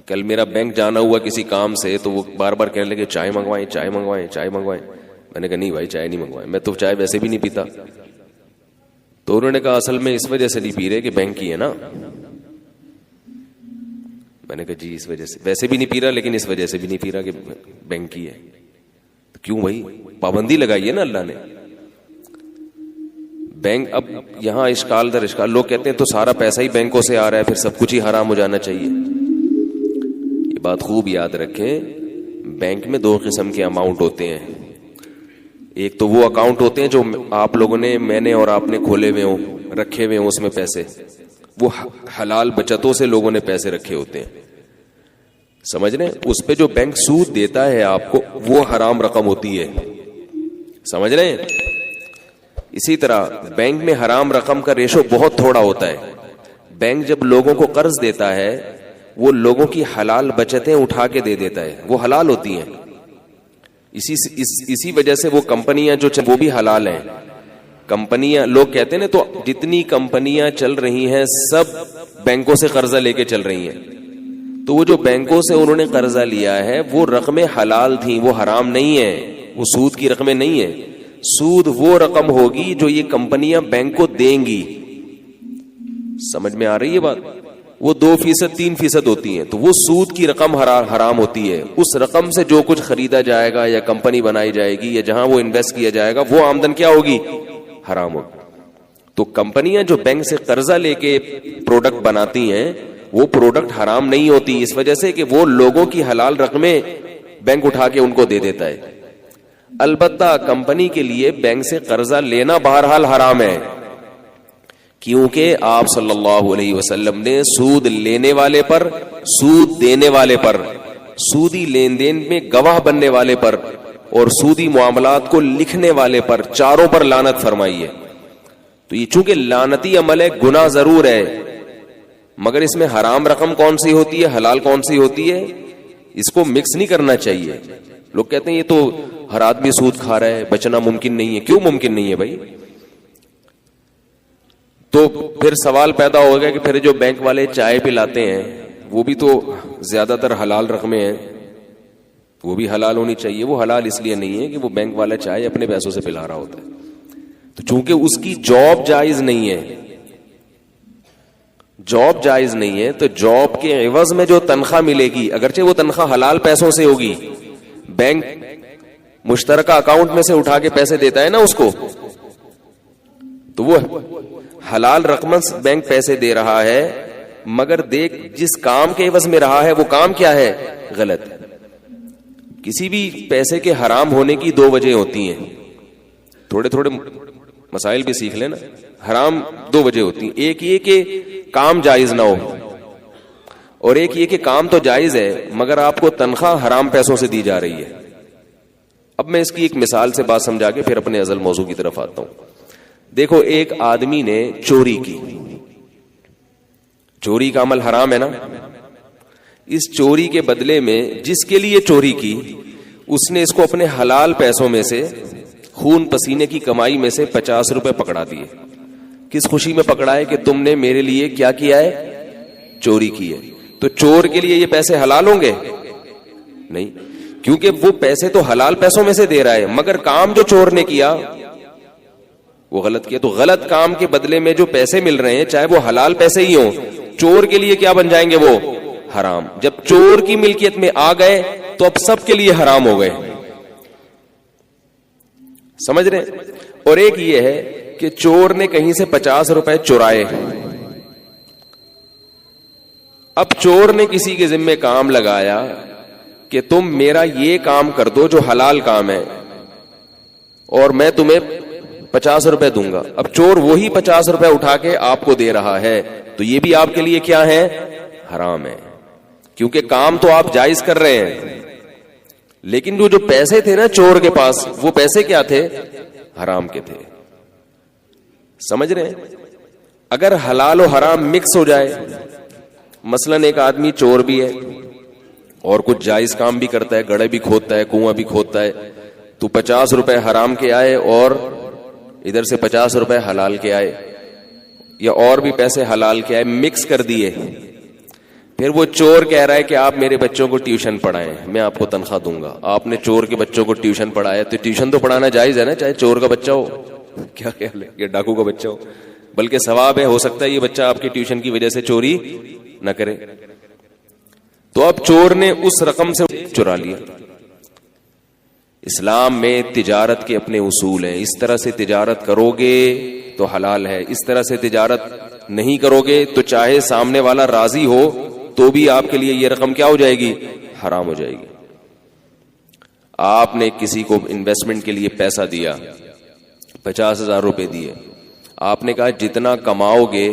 کل میرا بینک جانا ہوا کسی کام سے تو وہ بار بار کہنے لگے چائے منگوائیں چائے منگوائیں چائے منگوائیں. میں نے کہا نہیں بھائی چائے نہیں منگوائیں, میں تو چائے ویسے بھی نہیں پیتا. تو انہوں نے کہا اصل میں اس وجہ سے نہیں پی رہے کہ بینک کی ہے نا. میں نے کہا جی اس وجہ سے, ویسے بھی نہیں پی رہا لیکن اس وجہ سے بھی نہیں پی رہا کہ بینک کی ہے. تو کیوں بھائی, پابندی لگائی ہے نا اللہ نے. بینک اب یہاں اشکال در اشکال, لوگ کہتے ہیں تو سارا پیسہ ہی بینکوں سے آ رہا ہے پھر سب کچھ ہی حرام ہو جانا چاہیے. یہ بات خوب یاد رکھیں, بینک میں 2 قسم کے اماؤنٹ ہوتے ہیں. ایک تو وہ اکاؤنٹ ہوتے ہیں جو آپ لوگوں نے, میں نے اور آپ نے کھولے ہوئے ہوں, رکھے ہوئے ہوں, اس میں پیسے, وہ حلال بچتوں سے لوگوں نے پیسے رکھے ہوتے ہیں, سمجھ رہے ہیں. اس پہ جو بینک سود دیتا ہے آپ کو وہ حرام رقم ہوتی ہے, سمجھ رہے ہیں. اسی طرح بینک میں حرام رقم کا ریشو بہت تھوڑا ہوتا ہے. بینک جب لوگوں کو قرض دیتا ہے وہ لوگوں کی حلال بچتیں اٹھا کے دے دیتا ہے, وہ حلال ہوتی ہیں. اسی وجہ سے وہ کمپنیاں جو وہ بھی حلال ہیں. کمپنیاں, لوگ کہتے ہیں نا, تو جتنی کمپنیاں چل رہی ہیں سب بینکوں سے قرضہ لے کے چل رہی ہیں. تو وہ جو بینکوں سے انہوں نے قرضہ لیا ہے وہ رقمیں حلال تھیں, وہ حرام نہیں ہیں, وہ سود کی رقمیں نہیں ہیں. سود وہ رقم ہوگی جو یہ کمپنیاں بینک کو دیں گی. سمجھ میں آ رہی ہے بات. وہ 2% 3% ہوتی ہیں, تو وہ سود کی رقم حرام ہوتی ہے. اس رقم سے جو کچھ خریدا جائے گا یا کمپنی بنائی جائے گی یا جہاں وہ انویسٹ کیا جائے گا وہ آمدن کیا ہوگی, حرام ہوگی. تو کمپنیاں جو بینک سے قرضہ لے کے پروڈکٹ بناتی ہیں وہ پروڈکٹ حرام نہیں ہوتی, اس وجہ سے کہ وہ لوگوں کی حلال رقمیں بینک اٹھا کے ان کو دے دیتا ہے. البتہ کمپنی کے لیے بینک سے قرضہ لینا بہرحال حرام ہے, کیونکہ آپ صلی اللہ علیہ وسلم نے سود لینے والے پر, سود دینے والے پر, سودی لین دین میں گواہ بننے والے پر اور سودی معاملات کو لکھنے والے پر, چاروں پر لعنت فرمائی ہے. تو یہ چونکہ لعنتی عمل ہے, گناہ ضرور ہے, مگر اس میں حرام رقم کون سی ہوتی ہے, حلال کون سی ہوتی ہے, اس کو مکس نہیں کرنا چاہیے. لوگ کہتے ہیں یہ تو ہر آدمی سود کھا رہا ہے, بچنا ممکن نہیں ہے. کیوں ممکن نہیں ہے بھائی؟ تو پھر سوال پیدا ہو گیا کہ پھر جو بینک والے چائے پلاتے ہیں وہ بھی تو زیادہ تر حلال رقمیں ہیں, وہ بھی حلال ہونی چاہیے. وہ حلال اس لیے نہیں ہے کہ وہ بینک والا چائے اپنے پیسوں سے پلا رہا ہوتا ہے, تو چونکہ اس کی جاب جائز نہیں ہے, جاب جائز نہیں ہے, تو جاب کے عوض میں جو تنخواہ ملے گی, اگرچہ وہ تنخواہ حلال پیسوں سے ہوگی, بینک مشترکہ اکاؤنٹ میں سے اٹھا کے پیسے دیتا ہے نا اس کو, تو وہ حلال رقم بینک پیسے دے رہا ہے, مگر دیکھ جس کام کے عوض میں رہا ہے وہ کام کیا ہے, غلط. کسی بھی پیسے کے حرام ہونے کی 2 وجہ ہوتی ہیں, تھوڑے تھوڑے مسائل بھی سیکھ لینا. حرام 2 وجہ ہوتی ہیں, ایک یہ کہ کام جائز نہ ہو, اور ایک یہ کہ کام تو جائز ہے مگر آپ کو تنخواہ حرام پیسوں سے دی جا رہی ہے. اب میں اس کی ایک مثال سے بات سمجھا کے پھر اپنے اصل موضوع کی طرف آتا ہوں. دیکھو, ایک آدمی نے چوری کی, چوری کا عمل حرام ہے نا. اس چوری کے بدلے میں جس کے لیے چوری کی اس نے اس کو اپنے حلال پیسوں میں سے, خون پسینے کی کمائی میں سے 50 روپے پکڑا دیے. کس خوشی میں پکڑا ہے کہ تم نے میرے لیے کیا کیا ہے, چوری کی ہے. تو چور کے لیے یہ پیسے حلال ہوں گے؟ نہیں, کیونکہ وہ پیسے تو حلال پیسوں میں سے دے رہا ہے, مگر کام جو چور نے کیا وہ غلط کیا. تو غلط کام کے بدلے میں جو پیسے مل رہے ہیں چاہے وہ حلال پیسے ہی ہوں, چور کے لیے کیا بن جائیں گے, وہ حرام. جب چور کی ملکیت میں آ گئے تو اب سب کے لیے حرام ہو گئے, سمجھ رہے ہیں. اور ایک یہ ہے کہ چور نے کہیں سے 50 روپے چرائے, اب چور نے کسی کے ذمہ کام لگایا کہ تم میرا یہ کام کر دو جو حلال کام ہے اور میں تمہیں 50 روپے دوں گا. اب چور وہی 50 روپے اٹھا کے آپ کو دے رہا ہے, تو یہ بھی آپ کے لیے کیا ہے, حرام ہے, کیونکہ کام تو آپ جائز کر رہے ہیں, لیکن جو پیسے تھے نا چور کے پاس وہ پیسے کیا تھے, حرام کے تھے. سمجھ رہے ہیں؟ اگر حلال و حرام مکس ہو جائے, مثلا ایک آدمی چور بھی ہے اور کچھ جائز کام بھی کرتا ہے, گڑھے بھی کھودتا ہے, کنواں بھی کھودتا ہے, تو 50 روپے حرام کے آئے اور ادھر سے 50 روپے حلال کے آئے, یا اور بھی پیسے حلال کے آئے, مکس کر دیے. پھر وہ چور کہہ رہا ہے کہ آپ میرے بچوں کو ٹیوشن پڑھائیں, میں آپ کو تنخواہ دوں گا. آپ نے چور کے بچوں کو ٹیوشن پڑھایا تو ٹیوشن تو پڑھانا جائز ہے نا, چاہے چور کا بچہ ہو, کیا خیال ہے, یا ڈاکو کا بچہ ہو, بلکہ ثواب ہے, ہو سکتا ہے یہ بچہ آپ کے ٹیوشن کی وجہ سے چوری نہ کرے. تو اب چور نے اس رقم سے چرا لیا. اسلام میں تجارت کے اپنے اصول ہیں, اس طرح سے تجارت کرو گے تو حلال ہے, اس طرح سے تجارت نہیں کرو گے تو چاہے سامنے والا راضی ہو تو بھی آپ کے لیے یہ رقم کیا ہو جائے گی, حرام ہو جائے گی. آپ نے کسی کو انویسٹمنٹ کے لیے پیسہ دیا, 50,000 روپے دیے, آپ نے کہا جتنا کماؤ گے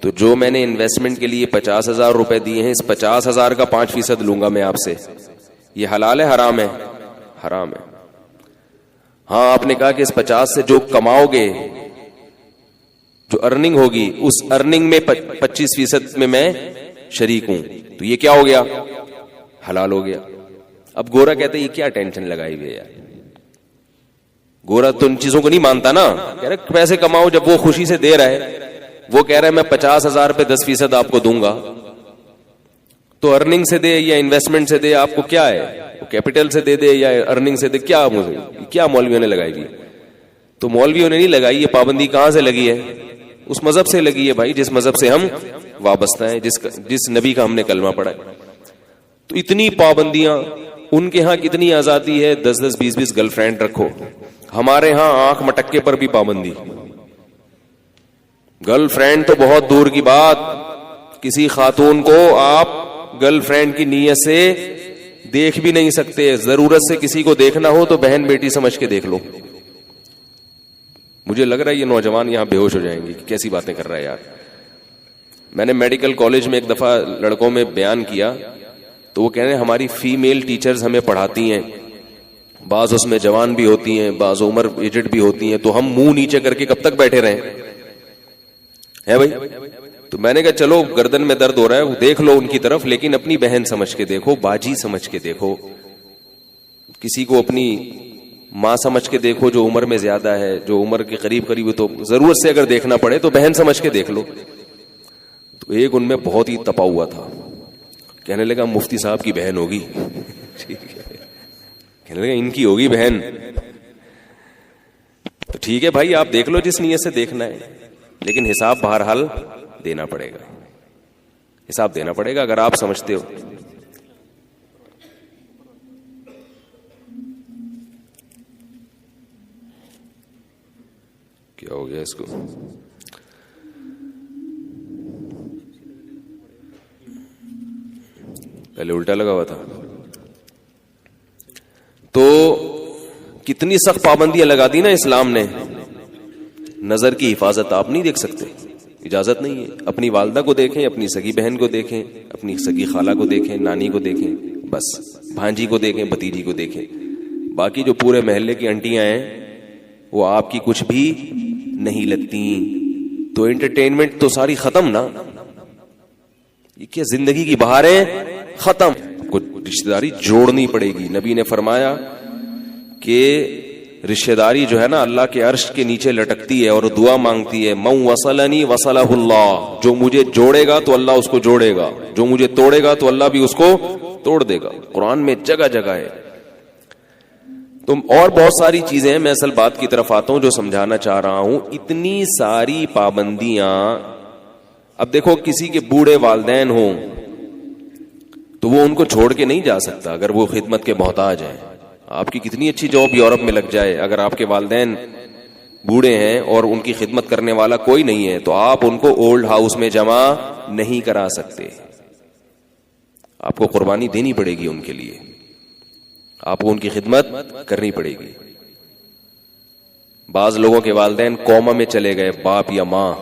تو جو میں نے انویسٹمنٹ کے لیے 50,000 روپے دیے ہیں, اس 50,000 کا 5% لوں گا میں آپ سے. یہ حلال ہے حرام ہے؟ حرام ہے. ہاں آپ نے کہا کہ اس 50 سے جو کماؤ گے, جو ارننگ ہوگی, اس ارننگ میں 25% میں شریک ہوں, تو یہ کیا ہو گیا, حلال ہو گیا. اب گورا کہتے ہیں یہ کیا ٹینشن لگائی ہوئی ہے یار, گورا تو ان چیزوں کو نہیں مانتا نا, کہہ رہے پیسے کماؤ, جب وہ خوشی سے دے رہا ہے, وہ کہہ رہا ہے میں 50,000 پہ 10% آپ کو دوں گا, تو ارننگ سے دے یا انویسٹمنٹ سے دے, آپ کو کیا ہے, وہ کیپٹل سے دے دے یا ارننگ سے دے, کیا مجھے کیا مولویوں نے لگائی ہوئی. تو مولویوں نے نہیں لگائی, یہ پابندی کہاں سے لگی ہے, اس مذہب سے لگی ہے بھائی, جس مذہب سے ہم وابستہ ہیں, جس نبی کا ہم نے کلمہ پڑھا ہے. تو اتنی پابندیاں, ان کے ہاں کتنی آزادی ہے, 10-10 20-20 گرل فرینڈ رکھو. ہمارے ہاں آنکھ مٹکے پر بھی پابندی, گرل فرینڈ تو بہت دور کی بات, کسی خاتون کو آپ گرل فرینڈ کی نیت سے دیکھ بھی نہیں سکتے. ضرورت سے کسی کو دیکھنا ہو تو بہن بیٹی سمجھ کے دیکھ لو. مجھے لگ رہا ہے یہ نوجوان یہاں بے ہوش ہو جائیں گے, کیسی باتیں کر رہا ہے یار. میں نے میڈیکل کالج میں ایک دفعہ لڑکوں میں بیان کیا, تو وہ کہہ رہے ہیں ہماری فیمیل ٹیچرز ہمیں پڑھاتی ہیں, بعض اس میں جوان بھی ہوتی ہیں, بعض عمر ایجڈ بھی ہوتی ہیں, تو ہم منہ نیچے کر کے کب تک بیٹھے رہیں ہے بھائی. تو میں نے کہا چلو گردن میں درد ہو رہا ہے, دیکھ لو ان کی طرف, لیکن اپنی بہن سمجھ کے دیکھو, باجی سمجھ کے دیکھو, کسی کو اپنی ماں سمجھ کے دیکھو جو عمر میں زیادہ ہے, جو عمر کے قریب قریب, تو ضرورت سے اگر دیکھنا پڑے تو بہن سمجھ کے دیکھ لو. تو ایک ان میں بہت ہی تپا ہوا تھا, کہنے لگا مفتی صاحب کی بہن ہوگی, کہنے لگا ان کی ہوگی بہن. تو ٹھیک ہے بھائی, آپ دیکھ لو جس نیت سے دیکھنا ہے, لیکن حساب بہرحال دینا پڑے گا, حساب دینا پڑے گا اگر آپ سمجھتے ہو. کیا ہو گیا اس کو, پہلے الٹا لگا ہوا تھا. تو کتنی سخت پابندیاں لگا دی نا اسلام نے. نظر کی حفاظت آپ نہیں دیکھ سکتے, اجازت نہیں ہے. اپنی والدہ کو دیکھیں, اپنی سگی بہن کو دیکھیں, اپنی سگی خالہ کو دیکھیں, نانی کو دیکھیں, بس بھانجی کو دیکھیں, بھتیجی کو دیکھیں. باقی جو پورے محلے کی انٹیاں ہیں وہ آپ کی کچھ بھی نہیں لگتی. تو انٹرٹینمنٹ تو ساری ختم نا, یہ کیا زندگی کی بہاریں ختم. کچھ رشتہ داری جوڑنی پڑے گی. نبی نے فرمایا کہ رشتہ داری جو ہے نا اللہ کے عرش کے نیچے لٹکتی ہے اور دعا مانگتی ہے, من وصلنی وصلہ اللہ, جو مجھے جوڑے گا تو اللہ اس کو جوڑے گا, جو مجھے توڑے گا تو اللہ بھی اس کو توڑ دے گا. قرآن میں جگہ جگہ ہے. تم اور بہت ساری چیزیں ہیں, میں اصل بات کی طرف آتا ہوں جو سمجھانا چاہ رہا ہوں. اتنی ساری پابندیاں. اب دیکھو کسی کے بوڑھے والدین ہوں تو وہ ان کو چھوڑ کے نہیں جا سکتا اگر وہ خدمت کے محتاج ہیں. آپ کی کتنی اچھی جاب یورپ میں لگ جائے, اگر آپ کے والدین بوڑھے ہیں اور ان کی خدمت کرنے والا کوئی نہیں ہے تو آپ ان کو اولڈ ہاؤس میں جمع نہیں کرا سکتے. آپ کو قربانی دینی پڑے گی ان کے لیے, آپ کو ان کی خدمت کرنی پڑے گی. بعض لوگوں کے والدین کوما میں چلے گئے, باپ یا ماں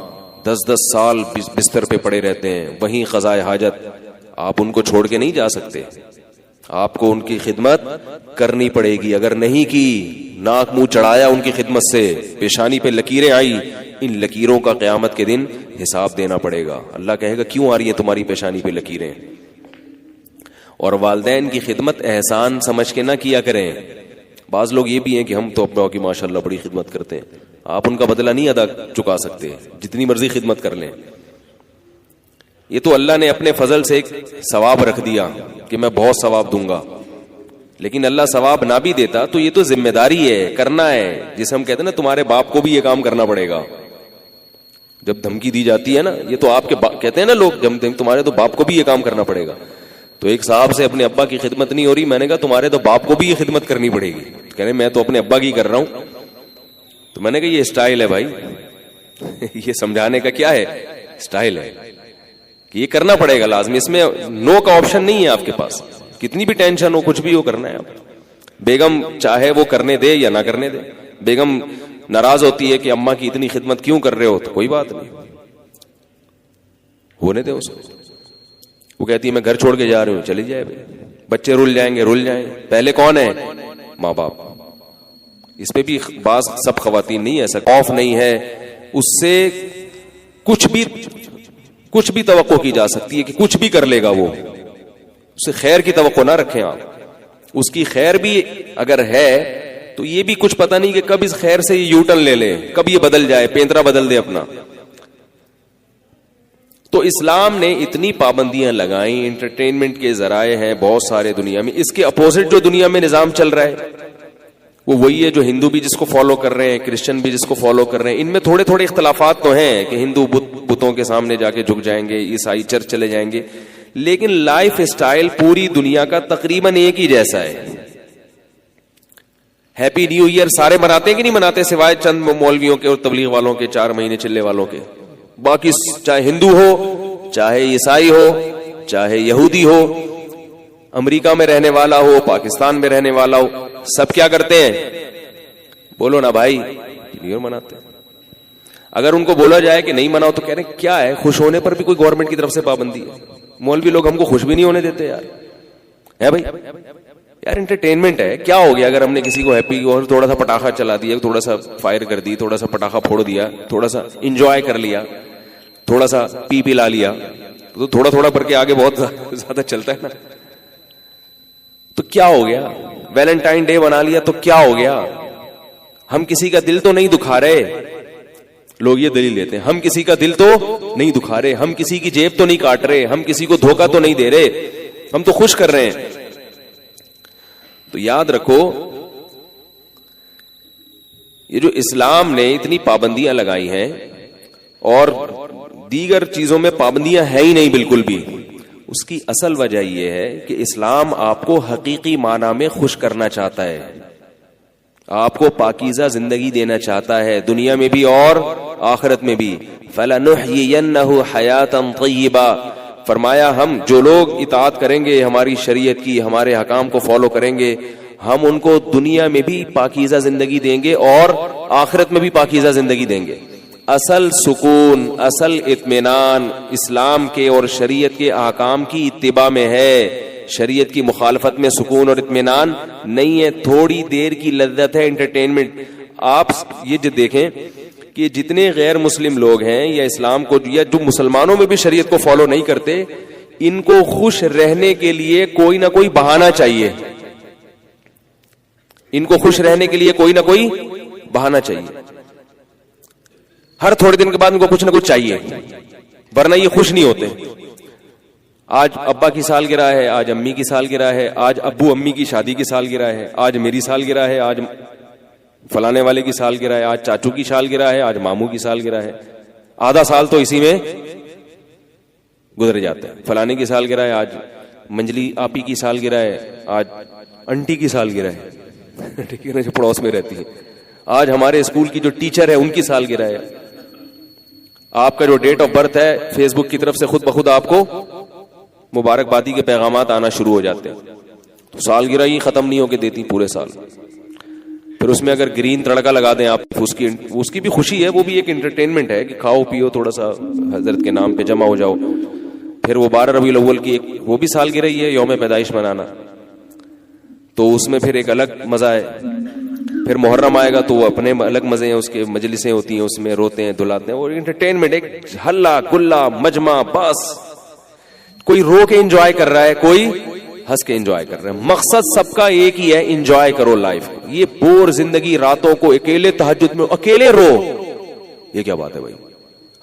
10-10 سال بستر پہ پڑے رہتے ہیں, وہیں قضائے حاجت. آپ ان کو چھوڑ کے نہیں جا سکتے, آپ کو ان کی خدمت کرنی پڑے گی. اگر نہیں کی, ناک منہ چڑھایا ان کی خدمت سے, پیشانی پہ لکیریں آئی, ان لکیروں کا قیامت کے دن حساب دینا پڑے گا. اللہ کہے گا کیوں آ رہی ہیں تمہاری پیشانی پہ لکیریں. اور والدین کی خدمت احسان سمجھ کے نہ کیا کریں. بعض لوگ یہ بھی ہیں کہ ہم تو ابا کی ماشاءاللہ بڑی خدمت کرتے ہیں. آپ ان کا بدلہ نہیں ادا چکا سکتے, جتنی مرضی خدمت کر لیں. یہ تو اللہ نے اپنے فضل سے ایک ثواب رکھ دیا کہ میں بہت ثواب دوں گا، لیکن اللہ ثواب نہ بھی دیتا تو یہ تو ذمہ داری ہے، کرنا ہے، جسے ہم کہتے ہیں نا تمہارے باپ کو بھی یہ کام کرنا پڑے گا. جب دھمکی دی جاتی ہے نا، یہ تو آپ کے کہتے ہیں نا لوگ، جب تمہارے تو باپ کو بھی یہ کام کرنا پڑے گا. تو ایک صاحب سے اپنے ابا کی خدمت نہیں ہو رہی، میں نے کہا تمہارے تو باپ کو بھی یہ خدمت کرنی پڑے گی. کہہ رہے میں تو اپنے ابا کی کر رہا ہوں. تو میں نے کہا یہ اسٹائل ہے بھائی، یہ سمجھانے کا کیا ہے، اسٹائل ہے کہ یہ کرنا پڑے گا لازمی، اس میں نو کا آپشن نہیں ہے آپ کے پاس. کتنی بھی ٹینشن ہو، کچھ بھی ہو، کرنا ہے آپ. بیگم چاہے وہ کرنے دے یا نہ کرنے دے، بیگم ناراض ہوتی ہے کہ اماں کی اتنی خدمت کیوں کر رہے ہو، تو کوئی بات نہیں، ہونے دے اس کو. وہ کہتی ہے میں گھر چھوڑ کے جا رہی ہوں، چلی جائے بھائی. بچے رول جائیں گے، رول جائیں. پہلے کون ہے؟ ماں باپ. اس پہ بھی بعض سب خواتین نہیں، ایسا خوف نہیں ہے، اس سے کچھ بھی توقع کی جا سکتی ہے کہ کچھ بھی کر لے گا. وہ اس سے خیر کی توقع نہ رکھیں آپ. اس کی خیر بھی اگر ہے تو یہ بھی کچھ پتہ نہیں کہ کب اس خیر سے یہ یو ٹرن لے لے، کب یہ بدل جائے، پینترا بدل دے اپنا. تو اسلام نے اتنی پابندیاں لگائیں، انٹرٹینمنٹ کے ذرائع ہیں بہت سارے دنیا میں. اس کے اپوزٹ جو دنیا میں نظام چل رہا ہے وہ وہی ہے جو ہندو بھی جس کو فالو کر رہے ہیں، کرسچن بھی جس کو فالو کر رہے ہیں. ان میں تھوڑے تھوڑے اختلافات تو ہیں کہ ہندو بتوں کے سامنے جا کے جھک جائیں گے، عیسائی چرچ چلے جائیں گے، لیکن لائف اسٹائل پوری دنیا کا تقریباً ایک ہی جیسا ہے. ہیپی نیو ایئر سارے مناتے ہیں کہ نہیں مناتے، سوائے چند مولویوں کے اور تبلیغ والوں کے، 4 مہینے چلنے والوں کے. باقی چاہے ہندو ہو، چاہے عیسائی ہو، چاہے یہودی ہو، امریکہ میں رہنے والا ہو، پاکستان میں رہنے والا ہو، سب کیا کرتے ہیں؟ بولو نا بھائی، نیو ایئر مناتے ہیں. اگر ان کو بولا جائے کہ نہیں مناؤ تو کہہ رہے ہیں کیا ہے، خوش ہونے پر بھی کوئی گورنمنٹ کی طرف سے پابندی ہے. مولوی لوگ ہم کو خوش بھی نہیں ہونے دیتے یار. ہے بھائی یار انٹرٹینمنٹ ہے، کیا ہو گیا اگر ہم نے کسی کو ہیپی اور تھوڑا سا پٹاخہ چلا دیا، تھوڑا سا فائر کر دی، تھوڑا سا پٹاخہ پھوڑ دیا، تھوڑا سا انجوائے کر لیا، تھوڑا سا پی لا لیا، تو تھوڑا تھوڑا کر کے آگے بہت زیادہ چلتا ہے نا. تو کیا ہو گیا؟ ویلنٹائن ڈے بنا لیا تو کیا ہو گیا؟ ہم کسی کا دل تو نہیں دکھا رہے. لوگ یہ دلیل دیتے ہیں ہم کسی کا دل تو نہیں دکھا رہے، ہم کسی کی جیب تو نہیں کاٹ رہے، ہم کسی کو دھوکہ تو نہیں دے رہے، ہم تو خوش کر رہے ہیں. تو یاد رکھو یہ جو اسلام نے اتنی پابندیاں لگائی ہیں اور دیگر چیزوں میں پابندیاں ہیں ہی نہیں بالکل بھی، اس کی اصل وجہ یہ ہے کہ اسلام آپ کو حقیقی معنی میں خوش کرنا چاہتا ہے، آپ کو پاکیزہ زندگی دینا چاہتا ہے، دنیا میں بھی اور آخرت میں بھی. فَلَنُحْيِيَنَّهُ حَيَاةً طَيِّبَةً، فرمایا ہم جو لوگ اطاعت کریں گے ہماری شریعت کی، ہمارے حکام کو فالو کریں گے، ہم ان کو دنیا میں بھی پاکیزہ زندگی دیں گے اور آخرت میں بھی پاکیزہ زندگی دیں گے. اصل سکون، اصل اطمینان اسلام کے اور شریعت کے احکام کی اتباع میں ہے. شریعت کی مخالفت میں سکون اور اطمینان نہیں ہے، تھوڑی دیر کی لذت ہے، انٹرٹینمنٹ. آپ یہ جو دیکھیں کہ جتنے غیر مسلم لوگ ہیں یا اسلام کو یا جو مسلمانوں میں بھی شریعت کو فالو نہیں کرتے، ان کو خوش رہنے کے لیے کوئی نہ کوئی بہانہ چاہیے. ان کو خوش رہنے کے لیے کوئی نہ کوئی بہانہ چاہیے. ہر تھوڑے دن کے بعد ان کو کچھ نہ کچھ چاہیے، ورنہ یہ خوش نہیں ہوتے. آج ابا کی سالگرہ ہے، آج امی کی سالگرہ ہے، آج ابو امی کی شادی کی سالگرہ ہے، آج میری سالگرہ ہے، آج فلانے والے کی سالگرہ ہے، آج چاچو کی سالگرہ ہے، آج ماموں کی سالگرہ ہے. آدھا سال تو اسی میں گزر جاتا ہے. فلانے کی سالگرہ ہے، آج منجلی آپی کی سالگرہ ہے، آج انٹی کی سالگرہ ہے، ٹھیک ہے نا، جو پڑوس میں رہتی ہے. آج ہمارے اسکول کی جو ٹیچر ہے ان کی سالگرہ ہے. آپ کا جو ڈیٹ آف برتھ ہے فیس بک کی طرف سے خود بخود آپ کو مبارکبادی کے پیغامات آنا شروع ہو جاتے ہیں. تو سالگرہ ہی ختم نہیں ہو کے دیتی پورے سال. پھر اس میں اگر گرین تڑکا لگا دیں آپ، اس کی بھی خوشی ہے، وہ بھی ایک انٹرٹینمنٹ ہے کہ کھاؤ پیو، تھوڑا سا حضرت کے نام پہ جمع ہو جاؤ. پھر وہ 12 ربیع الاول کی ایک وہ بھی سالگرہ ہی ہے، یوم پیدائش منانا، تو اس میں پھر ایک الگ مزہ ہے. پھر محرم آئے گا تو وہ اپنے الگ مزے ہیں، اس کے مجلسیں ہوتی ہیں، اس میں روتے ہیں دھلاتے ہیں، اور انٹرٹینمنٹ ایک ہلا گلا مجمع. بس کوئی رو کے انجوائے کر رہا ہے، کوئی ہنس کے انجوائے کر رہا ہے. مقصد سب کا ایک ہی ہے، انجوائے کرو لائف. یہ بور زندگی، راتوں کو اکیلے تہجد میں اکیلے رو، یہ کیا بات ہے بھائی؟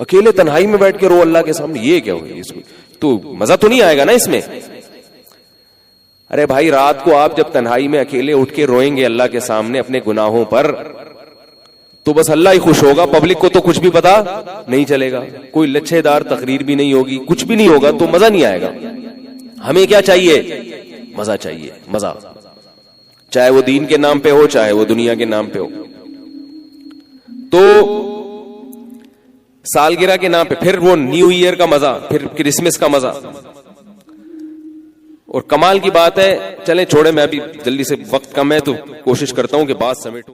اکیلے تنہائی میں بیٹھ کے رو اللہ کے سامنے, یہ کیا ہوئی اس میں تو مزہ تو نہیں آئے گا نا اس میں. ارے بھائی رات کو آپ جب تنہائی میں اکیلے اٹھ کے روئیں گے اللہ کے سامنے اپنے گناہوں پر, تو بس اللہ ہی خوش ہوگا, پبلک کو تو کچھ بھی پتا نہیں چلے گا, کوئی لچھے دار تقریر بھی نہیں ہوگی, کچھ بھی نہیں ہوگا, تو مزہ نہیں آئے گا. ہمیں کیا چاہیے؟ مزہ چاہیے, مزہ, چاہے وہ دین کے نام پہ ہو چاہے وہ دنیا کے نام پہ ہو. تو سالگرہ کے نام پہ, پھر وہ نیو ایئر کا مزہ, پھر کرسمس کا مزہ. اور کمال کی بات ہے, چلیں چھوڑے, میں ابھی جلدی سے وقت کم ہے تو کوشش کرتا ہوں کہ بات سمیٹوں.